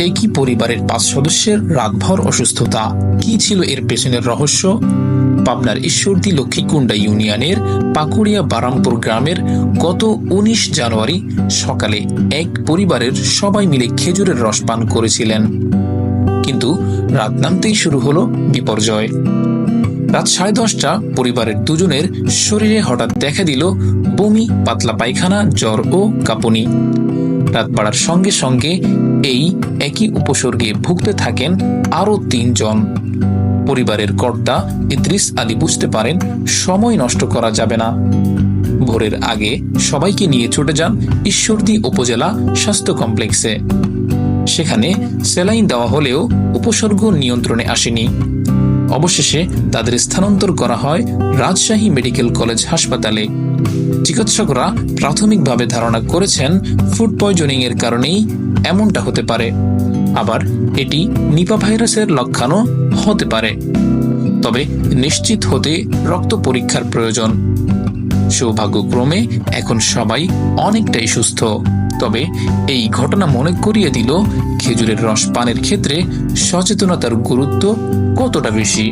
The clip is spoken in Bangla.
একই পরিবারের ৫ সদস্যের রাতভর অসুস্থতা। কি ছিল এর পেছনের রহস্য? পাবনার ঈশ্বরদী লক্ষ্মীকুণ্ডা ইউনিয়নের পাকুড়িয়া বারামপুর গ্রামের গত ১৯ জানুয়ারি সকালে এক পরিবারের সবাই মিলে খেজুরের রস পান করেছিলেন, কিন্তু রাত নামতেই শুরু হলো বিপর্যয়। রাত 10:30টা পরিবারের দুজনের শরীরে হঠাৎ দেখা দিল বমি, পাতলা পায়খানা, জ্বর ও কাঁপুনি। রাত বাড়ার সঙ্গে সঙ্গে এই একই উপসর্গে ভুগতে থাকেন আরো ৩ জন। পরিবারের কর্তা ইদ্রিস আলী বুঝতে পারেন সময় নষ্ট করা যাবে না। ভোরের আগে সবাইকে নিয়ে ছুটে যান ঈশ্বরদী উপজেলা স্বাস্থ্য কমপ্লেক্সে। সেখানে স্যালাইন দেওয়া হলেও উপসর্গ নিয়ন্ত্রণে আসেনি। অবশেষে তাদের স্থানান্তর করা হয় রাজশাহী মেডিকেল কলেজ হাসপাতালে। চিকিৎসকরা প্রাথমিকভাবে ধারণা করেছেন ফুড পয়জনিং এর কারণেই এমনটা হতে পারে, আবার এটি নিপা ভাইরাসের লক্ষণও হতে পারে। তবে নিশ্চিত হতে রক্ত পরীক্ষার প্রয়োজন। সৌভাগ্যক্রমে এখন সবাই অনেকটাই সুস্থ। তবে এই ঘটনা মনে করিয়ে দিল খেজুরের রস পানের ক্ষেত্রে সচেতনতার গুরুত্ব কতটা বেশি।